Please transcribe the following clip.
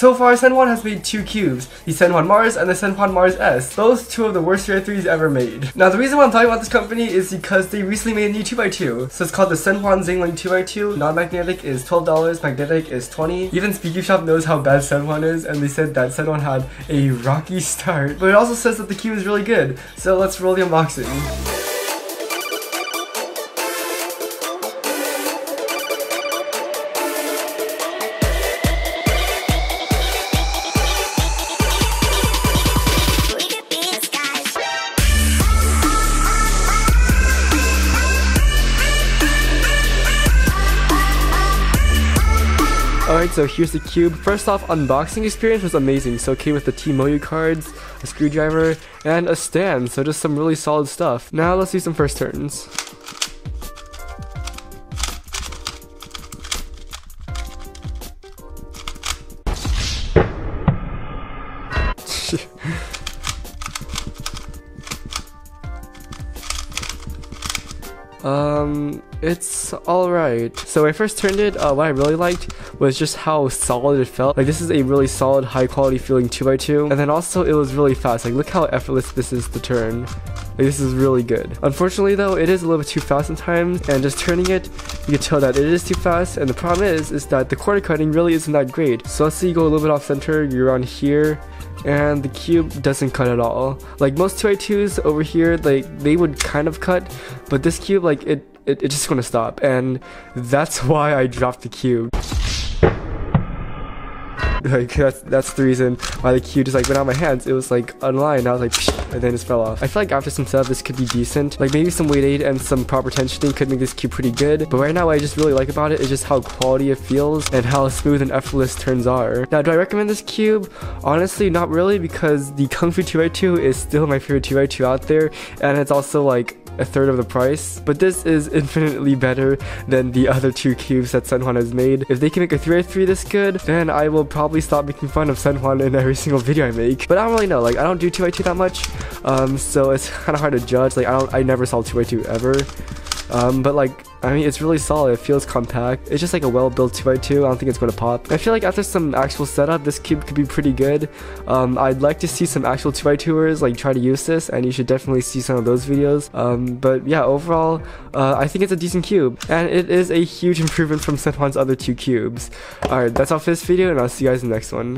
So far, Senhuan has made 2 cubes, the Senhuan Mars and the Senhuan Mars S, both 2 of the worst tier 3s ever made. Now the reason why I'm talking about this company is because they recently made a new 2x2. So it's called the Senhuan Zhanlang 2x2, non-magnetic is $12, magnetic is $20. Even Speaker Shop knows how bad Senhuan is, and they said that Senhuan had a rocky start. But it also says that the cube is really good, so let's roll the unboxing. Alright, so here's the cube. First off, unboxing experience was amazing. So it came with the T-Moyu cards, a screwdriver, and a stand. So just some really solid stuff. Now let's do some first turns. It's alright. So when I first turned it, what I really liked was just how solid it felt. Like, this is a really solid, high quality feeling 2x2. And then also it was really fast. Like, look how effortless this is to turn. Like, this is really good. Unfortunately though, it is a little bit too fast sometimes, and just turning it, you can tell that it is too fast. And the problem is that the corner cutting really isn't that great. So let's say you go a little bit off center, you're on here, and the cube doesn't cut at all. Like most 2x2s over here, like they would kind of cut, but this cube, like it's just gonna stop, and that's why I dropped the cube. Like that's the reason why the cube just like went out of my hands. It was like unlined, I was like psh, and then it just fell off. I feel like after some setup this could be decent. Like maybe some weight aid and some proper tensioning could make this cube pretty good. But right now what I just really like about it is just how quality it feels and how smooth and effortless turns are. Now, do I recommend this cube? Honestly, not really, because the Kung Fu 2x2 is still my favorite 2x2 out there, and it's also like a third of the price. But this is infinitely better than the other 2 cubes that Senhuan has made. If they can make a 3x3 this good, then I will probably stop making fun of Senhuan in every single video I make. But I don't really know, like I don't do 2x2 that much, so it's kind of hard to judge. Like I never saw 2x2 ever. But like, I mean, it's really solid. It feels compact. It's just like a well-built 2x2. I don't think it's going to pop. I feel like after some actual setup, this cube could be pretty good. I'd like to see some actual 2x2ers like try to use this, and you should definitely see some of those videos. But yeah, overall, I think it's a decent cube, and it is a huge improvement from Senhuan's other 2 cubes. Alright, that's all for this video, and I'll see you guys in the next one.